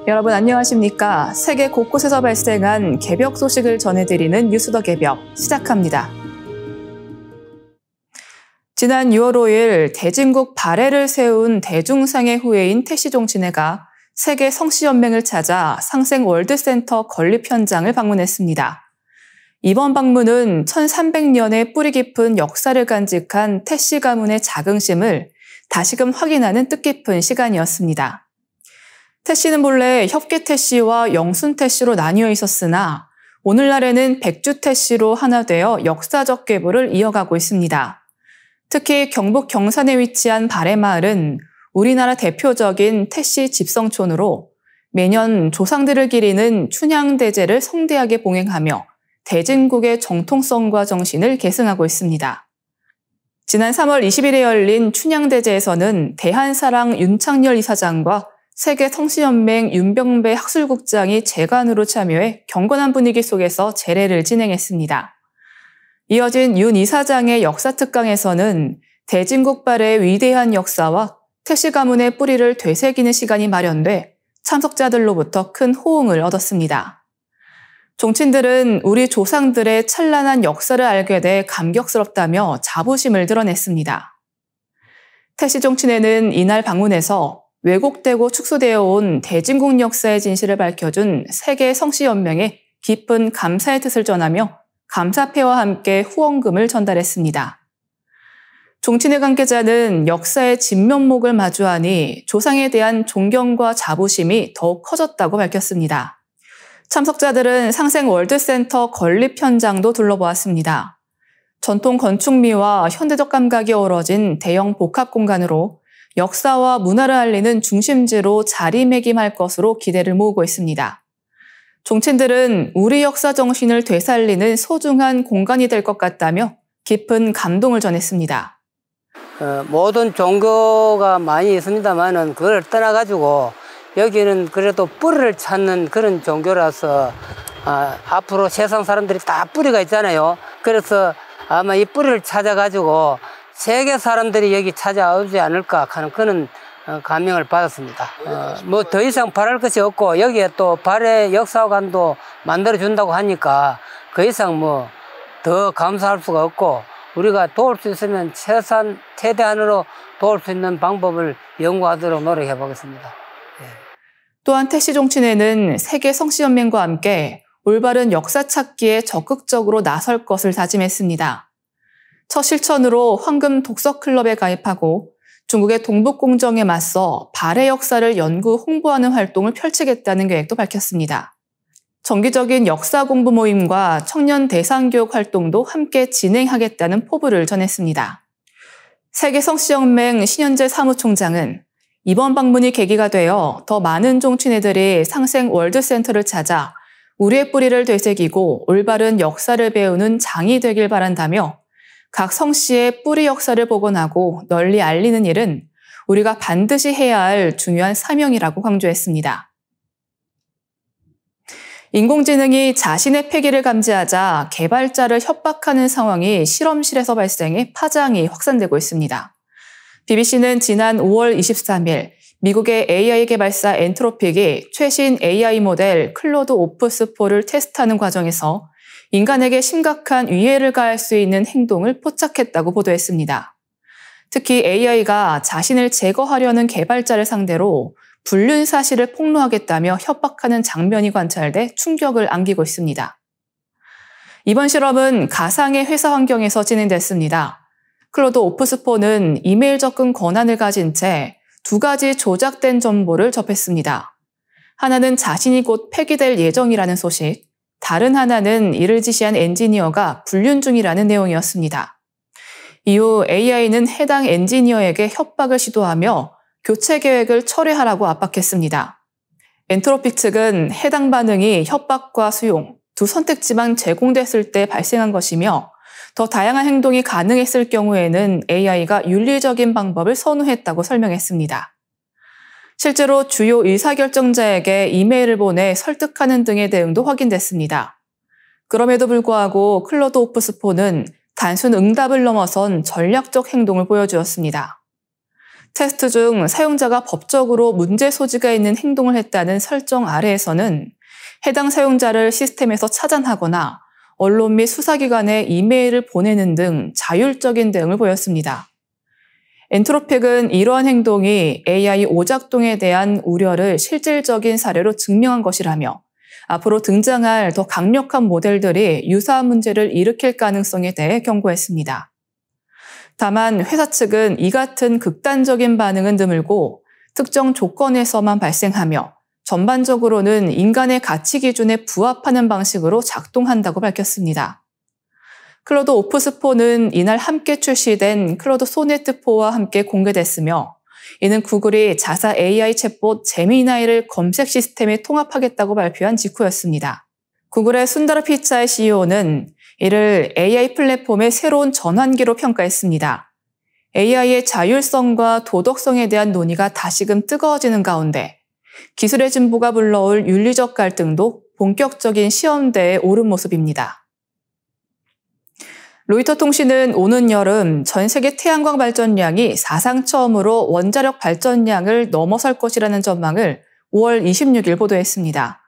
여러분 안녕하십니까? 세계 곳곳에서 발생한 개벽 소식을 전해드리는 뉴스 더 개벽 시작합니다. 지난 6월 5일 대진국 발해를 세운 대중상의 후예인 태시 종친회가 세계 성씨연맹을 찾아 상생 월드센터 건립 현장을 방문했습니다. 이번 방문은 1300년의 뿌리 깊은 역사를 간직한 태시 가문의 자긍심을 다시금 확인하는 뜻깊은 시간이었습니다. 태시는 본래 협계 태시와 영순 태시로 나뉘어 있었으나 오늘날에는 백주 태시로 하나 되어 역사적 계보를 이어가고 있습니다. 특히 경북 경산에 위치한 발해마을은 우리나라 대표적인 태시 집성촌으로 매년 조상들을 기리는 춘향대제를 성대하게 봉행하며 대진국의 정통성과 정신을 계승하고 있습니다. 지난 3월 20일에 열린 춘향대제에서는 대한사랑 윤창열 이사장과 세계 성씨연맹 윤병배 학술국장이 재관으로 참여해 경건한 분위기 속에서 제례를 진행했습니다. 이어진 윤 이사장의 역사특강에서는 대진국 발해의 위대한 역사와 태시 가문의 뿌리를 되새기는 시간이 마련돼 참석자들로부터 큰 호응을 얻었습니다. 종친들은 우리 조상들의 찬란한 역사를 알게 돼 감격스럽다며 자부심을 드러냈습니다. 태시 종친회는 이날 방문해서 왜곡되고 축소되어 온 대진국 역사의 진실을 밝혀준 세계 성씨연맹에 깊은 감사의 뜻을 전하며 감사패와 함께 후원금을 전달했습니다. 종친회 관계자는 역사의 진면목을 마주하니 조상에 대한 존경과 자부심이 더욱 커졌다고 밝혔습니다. 참석자들은 상생 월드센터 건립 현장도 둘러보았습니다. 전통 건축미와 현대적 감각이 어우러진 대형 복합 공간으로 역사와 문화를 알리는 중심지로 자리매김할 것으로 기대를 모으고 있습니다. 종친들은 우리 역사 정신을 되살리는 소중한 공간이 될 것 같다며 깊은 감동을 전했습니다. 모든 종교가 많이 있습니다만은 그걸 떠나가지고 여기는 그래도 뿌리를 찾는 그런 종교라서 앞으로 세상 사람들이 다 뿌리가 있잖아요. 그래서 아마 이 뿌리를 찾아가지고 세계 사람들이 여기 찾아오지 않을까 하는 그런 감명을 받았습니다. 뭐 더 이상 바랄 것이 없고 여기에 또 발해 역사관도 만들어준다고 하니까 그 이상 뭐 더 감사할 수가 없고 우리가 도울 수 있으면 최대한으로 도울 수 있는 방법을 연구하도록 노력해 보겠습니다. 또한 태시 종친회는 세계 성씨연맹과 함께 올바른 역사 찾기에 적극적으로 나설 것을 다짐했습니다. 첫 실천으로 황금 독서클럽에 가입하고 중국의 동북공정에 맞서 발해 역사를 연구 홍보하는 활동을 펼치겠다는 계획도 밝혔습니다. 정기적인 역사 공부 모임과 청년 대상교육 활동도 함께 진행하겠다는 포부를 전했습니다. 세계 성씨연맹 신현재 사무총장은 이번 방문이 계기가 되어 더 많은 종친회들이 상생 월드센터를 찾아 우리의 뿌리를 되새기고 올바른 역사를 배우는 장이 되길 바란다며 각 성씨의 뿌리 역사를 복원하고 널리 알리는 일은 우리가 반드시 해야 할 중요한 사명이라고 강조했습니다. 인공지능이 자신의 패기를 감지하자 개발자를 협박하는 상황이 실험실에서 발생해 파장이 확산되고 있습니다. BBC는 지난 5월 23일 미국의 AI 개발사 엔트로픽이 최신 AI 모델 클로드 오프스4를 테스트하는 과정에서 인간에게 심각한 위해를 가할 수 있는 행동을 포착했다고 보도했습니다. 특히 AI가 자신을 제거하려는 개발자를 상대로 불륜 사실을 폭로하겠다며 협박하는 장면이 관찰돼 충격을 안기고 있습니다. 이번 실험은 가상의 회사 환경에서 진행됐습니다. 클로드 오프스4는 이메일 접근 권한을 가진 채 두 가지 조작된 정보를 접했습니다. 하나는 자신이 곧 폐기될 예정이라는 소식, 다른 하나는 이를 지시한 엔지니어가 불륜 중이라는 내용이었습니다. 이후 AI는 해당 엔지니어에게 협박을 시도하며 교체 계획을 철회하라고 압박했습니다. 엔트로픽 측은 해당 반응이 협박과 수용, 두 선택지만 제공됐을 때 발생한 것이며 더 다양한 행동이 가능했을 경우에는 AI가 윤리적인 방법을 선호했다고 설명했습니다. 실제로 주요 의사결정자에게 이메일을 보내 설득하는 등의 대응도 확인됐습니다. 그럼에도 불구하고 클로드 오프스4는 단순 응답을 넘어선 전략적 행동을 보여주었습니다. 테스트 중 사용자가 법적으로 문제 소지가 있는 행동을 했다는 설정 아래에서는 해당 사용자를 시스템에서 차단하거나 언론 및 수사기관에 이메일을 보내는 등 자율적인 대응을 보였습니다. 엔트로픽은 이러한 행동이 AI 오작동에 대한 우려를 실질적인 사례로 증명한 것이라며 앞으로 등장할 더 강력한 모델들이 유사한 문제를 일으킬 가능성에 대해 경고했습니다. 다만 회사 측은 이 같은 극단적인 반응은 드물고 특정 조건에서만 발생하며 전반적으로는 인간의 가치 기준에 부합하는 방식으로 작동한다고 밝혔습니다. 클로드 오프스4는 이날 함께 출시된 클로드 소네트4와 함께 공개됐으며 이는 구글이 자사 AI 챗봇 제미나이를 검색 시스템에 통합하겠다고 발표한 직후였습니다. 구글의 순다르 피차이 CEO는 이를 AI 플랫폼의 새로운 전환기로 평가했습니다. AI의 자율성과 도덕성에 대한 논의가 다시금 뜨거워지는 가운데 기술의 진보가 불러올 윤리적 갈등도 본격적인 시험대에 오른 모습입니다. 로이터 통신은 오는 여름 전 세계 태양광 발전량이 사상 처음으로 원자력 발전량을 넘어설 것이라는 전망을 5월 26일 보도했습니다.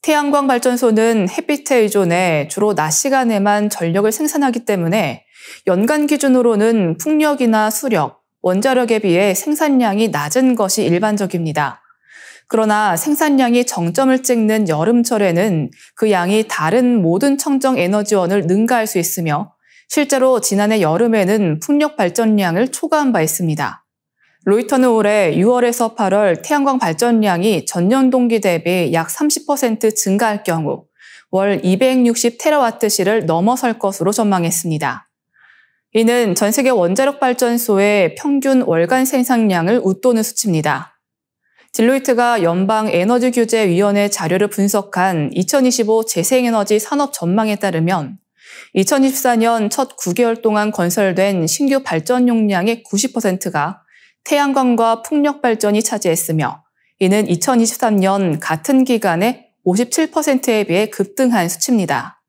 태양광 발전소는 햇빛에 의존해 주로 낮 시간에만 전력을 생산하기 때문에 연간 기준으로는 풍력이나 수력, 원자력에 비해 생산량이 낮은 것이 일반적입니다. 그러나 생산량이 정점을 찍는 여름철에는 그 양이 다른 모든 청정 에너지원을 능가할 수 있으며 실제로 지난해 여름에는 풍력 발전량을 초과한 바 있습니다. 로이터는 올해 6월에서 8월 태양광 발전량이 전년 동기 대비 약 30% 증가할 경우 월 260테라와트시를 넘어설 것으로 전망했습니다. 이는 전 세계 원자력 발전소의 평균 월간 생산량을 웃도는 수치입니다. 딜로이트가 연방에너지규제위원회 자료를 분석한 2025 재생에너지 산업 전망에 따르면 2024년 첫 9개월 동안 건설된 신규 발전 용량의 90%가 태양광과 풍력 발전이 차지했으며 이는 2023년 같은 기간에 57%에 비해 급등한 수치입니다.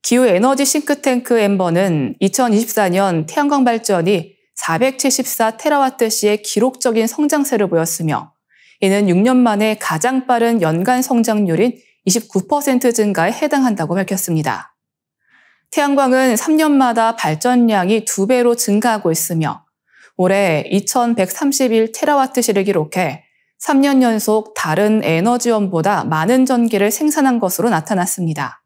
기후에너지 싱크탱크 엠버는 2024년 태양광 발전이 474테라와트시의 기록적인 성장세를 보였으며 이는 6년 만에 가장 빠른 연간 성장률인 29% 증가에 해당한다고 밝혔습니다. 태양광은 3년마다 발전량이 2배로 증가하고 있으며 올해 2131테라와트시를 기록해 3년 연속 다른 에너지원보다 많은 전기를 생산한 것으로 나타났습니다.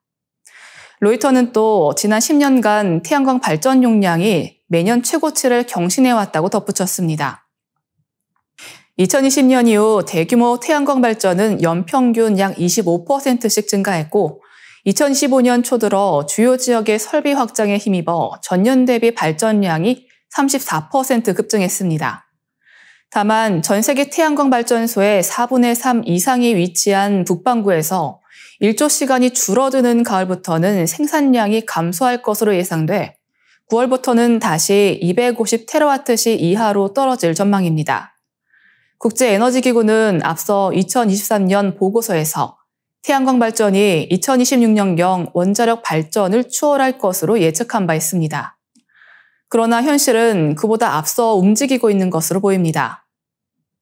로이터는 또 지난 10년간 태양광 발전 용량이 매년 최고치를 경신해왔다고 덧붙였습니다. 2020년 이후 대규모 태양광 발전은 연평균 약 25%씩 증가했고 2015년 초 들어 주요 지역의 설비 확장에 힘입어 전년 대비 발전량이 34% 급증했습니다. 다만 전 세계 태양광 발전소의 4분의 3 이상이 위치한 북반구에서 일조 시간이 줄어드는 가을부터는 생산량이 감소할 것으로 예상돼 9월부터는 다시 250테라와트시 이하로 떨어질 전망입니다. 국제에너지기구는 앞서 2023년 보고서에서 태양광 발전이 2026년경 원자력 발전을 추월할 것으로 예측한 바 있습니다. 그러나 현실은 그보다 앞서 움직이고 있는 것으로 보입니다.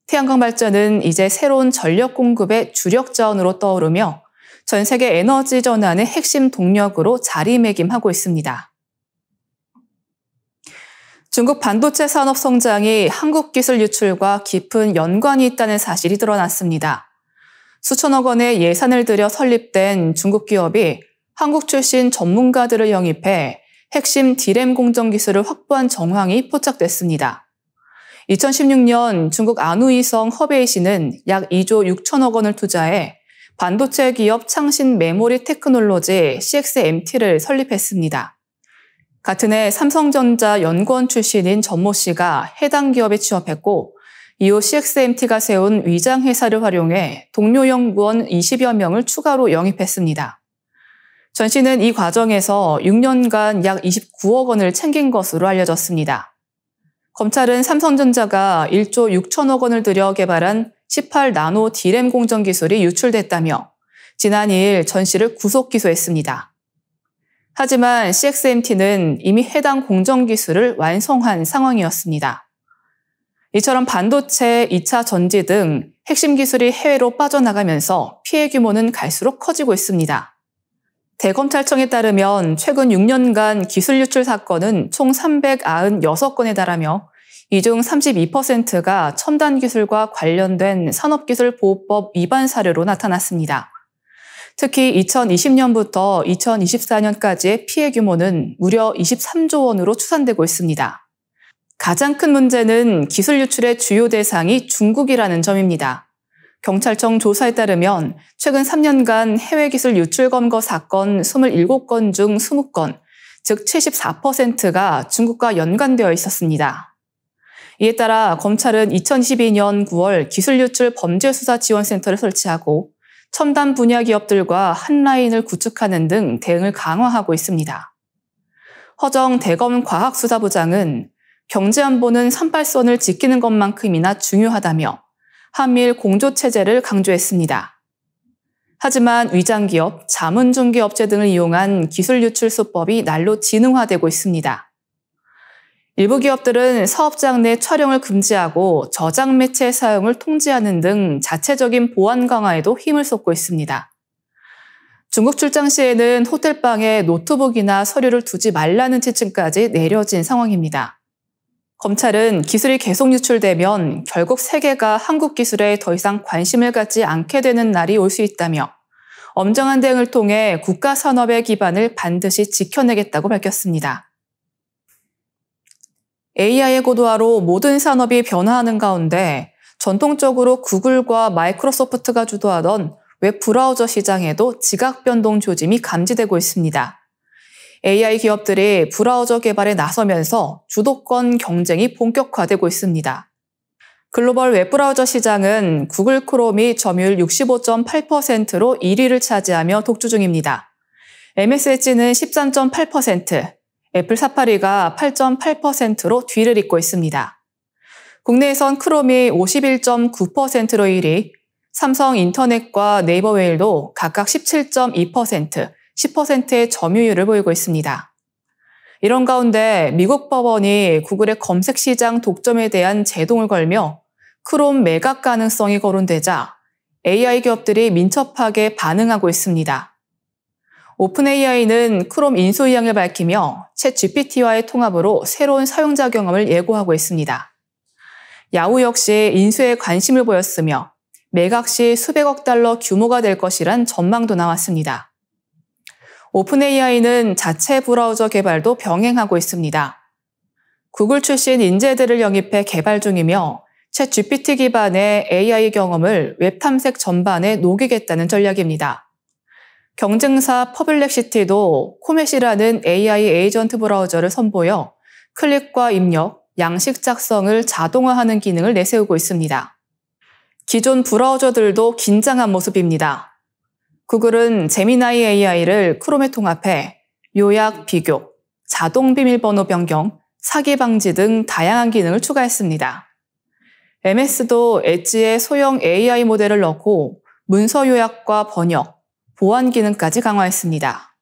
태양광 발전은 이제 새로운 전력 공급의 주력 자원으로 떠오르며 전 세계 에너지 전환의 핵심 동력으로 자리매김하고 있습니다. 중국 반도체 산업 성장이 한국 기술 유출과 깊은 연관이 있다는 사실이 드러났습니다. 수천억 원의 예산을 들여 설립된 중국 기업이 한국 출신 전문가들을 영입해 핵심 D램 공정 기술을 확보한 정황이 포착됐습니다. 2016년 중국 안우이성 허베이시는 약 2조 6천억 원을 투자해 반도체 기업 창신 메모리 테크놀로지 CXMT를 설립했습니다. 같은 해 삼성전자 연구원 출신인 전모 씨가 해당 기업에 취업했고 이후 CXMT가 세운 위장회사를 활용해 동료 연구원 20여 명을 추가로 영입했습니다. 전 씨는 이 과정에서 6년간 약 29억 원을 챙긴 것으로 알려졌습니다. 검찰은 삼성전자가 1조 6천억 원을 들여 개발한 18나노 D램 공정 기술이 유출됐다며 지난 2일 전 씨를 구속 기소했습니다. 하지만 CXMT는 이미 해당 공정 기술을 완성한 상황이었습니다. 이처럼 반도체, 2차 전지 등 핵심 기술이 해외로 빠져나가면서 피해 규모는 갈수록 커지고 있습니다. 대검찰청에 따르면 최근 6년간 기술 유출 사건은 총 396건에 달하며 이 중 32%가 첨단 기술과 관련된 산업기술보호법 위반 사례로 나타났습니다. 특히 2020년부터 2024년까지의 피해 규모는 무려 23조 원으로 추산되고 있습니다. 가장 큰 문제는 기술 유출의 주요 대상이 중국이라는 점입니다. 경찰청 조사에 따르면 최근 3년간 해외 기술 유출 검거 사건 27건 중 20건, 즉 74%가 중국과 연관되어 있었습니다. 이에 따라 검찰은 2022년 9월 기술 유출 범죄수사지원센터를 설치하고 첨단 분야 기업들과 한 라인을 구축하는 등 대응을 강화하고 있습니다. 허정 대검 과학수사부장은 경제안보는 38선을 지키는 것만큼이나 중요하다며 한미일 공조체제를 강조했습니다. 하지만 위장기업, 자문중개업체 등을 이용한 기술 유출 수법이 날로 진흥화되고 있습니다. 일부 기업들은 사업장 내 촬영을 금지하고 저장 매체 사용을 통제하는 등 자체적인 보안 강화에도 힘을 쏟고 있습니다. 중국 출장 시에는 호텔방에 노트북이나 서류를 두지 말라는 지침까지 내려진 상황입니다. 검찰은 기술이 계속 유출되면 결국 세계가 한국 기술에 더 이상 관심을 갖지 않게 되는 날이 올 수 있다며 엄정한 대응을 통해 국가 산업의 기반을 반드시 지켜내겠다고 밝혔습니다. AI의 고도화로 모든 산업이 변화하는 가운데 전통적으로 구글과 마이크로소프트가 주도하던 웹 브라우저 시장에도 지각 변동 조짐이 감지되고 있습니다. AI 기업들이 브라우저 개발에 나서면서 주도권 경쟁이 본격화되고 있습니다. 글로벌 웹브라우저 시장은 구글 크롬이 점유율 65.8%로 1위를 차지하며 독주 중입니다. MSH는 13.8%, 애플 사파리가 8.8%로 뒤를 잇고 있습니다. 국내에선 크롬이 51.9%로 1위, 삼성 인터넷과 네이버 웨일도 각각 17.2%, 10%의 점유율을 보이고 있습니다. 이런 가운데 미국 법원이 구글의 검색 시장 독점에 대한 제동을 걸며 크롬 매각 가능성이 거론되자 AI 기업들이 민첩하게 반응하고 있습니다. 오픈 AI는 크롬 인수 의향을 밝히며 챗 GPT와의 통합으로 새로운 사용자 경험을 예고하고 있습니다. 야후 역시 인수에 관심을 보였으며 매각 시 수백억 달러 규모가 될 것이란 전망도 나왔습니다. 오픈 AI는 자체 브라우저 개발도 병행하고 있습니다. 구글 출신 인재들을 영입해 개발 중이며 챗 GPT 기반의 AI 경험을 웹 탐색 전반에 녹이겠다는 전략입니다. 경쟁사 퍼블렉시티도 코멧이라는 AI 에이전트 브라우저를 선보여 클릭과 입력, 양식 작성을 자동화하는 기능을 내세우고 있습니다. 기존 브라우저들도 긴장한 모습입니다. 구글은 제미나이 AI를 크롬에 통합해 요약, 비교, 자동 비밀번호 변경, 사기 방지 등 다양한 기능을 추가했습니다. MS도 엣지에 소형 AI 모델을 넣고 문서 요약과 번역, 보안 기능까지 강화했습니다.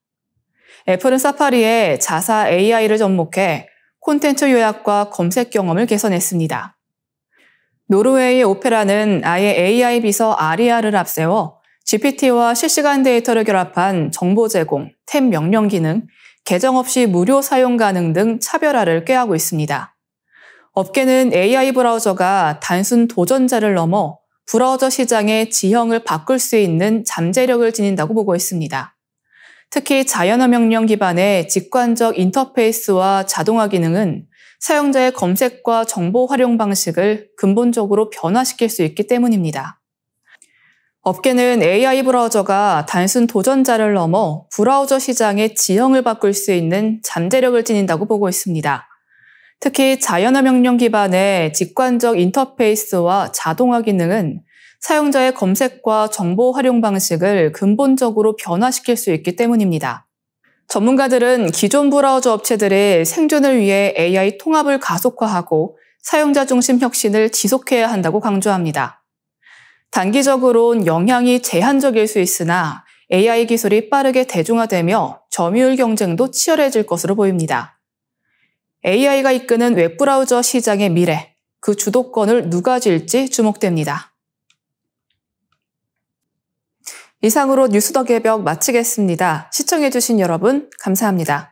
애플은 사파리에 자사 AI를 접목해 콘텐츠 요약과 검색 경험을 개선했습니다. 노르웨이 오페라는 아예 AI 비서 아리아를 앞세워 GPT와 실시간 데이터를 결합한 정보 제공, 탭 명령 기능, 계정 없이 무료 사용 가능 등 차별화를 꾀하고 있습니다. 업계는 AI 브라우저가 단순 도전자를 넘어 브라우저 시장의 지형을 바꿀 수 있는 잠재력을 지닌다고 보고 있습니다. 특히 자연어 명령 기반의 직관적 인터페이스와 자동화 기능은 사용자의 검색과 정보 활용 방식을 근본적으로 변화시킬 수 있기 때문입니다. 업계는 AI 브라우저가 단순 도전자를 넘어 브라우저 시장의 지형을 바꿀 수 있는 잠재력을 지닌다고 보고 있습니다. 특히 자연어 명령 기반의 직관적 인터페이스와 자동화 기능은 사용자의 검색과 정보 활용 방식을 근본적으로 변화시킬 수 있기 때문입니다. 전문가들은 기존 브라우저 업체들의 생존을 위해 AI 통합을 가속화하고 사용자 중심 혁신을 지속해야 한다고 강조합니다. 단기적으론 영향이 제한적일 수 있으나 AI 기술이 빠르게 대중화되며 점유율 경쟁도 치열해질 것으로 보입니다. AI가 이끄는 웹브라우저 시장의 미래, 그 주도권을 누가 쥘지 주목됩니다. 이상으로 뉴스 더 개벽 마치겠습니다. 시청해주신 여러분 감사합니다.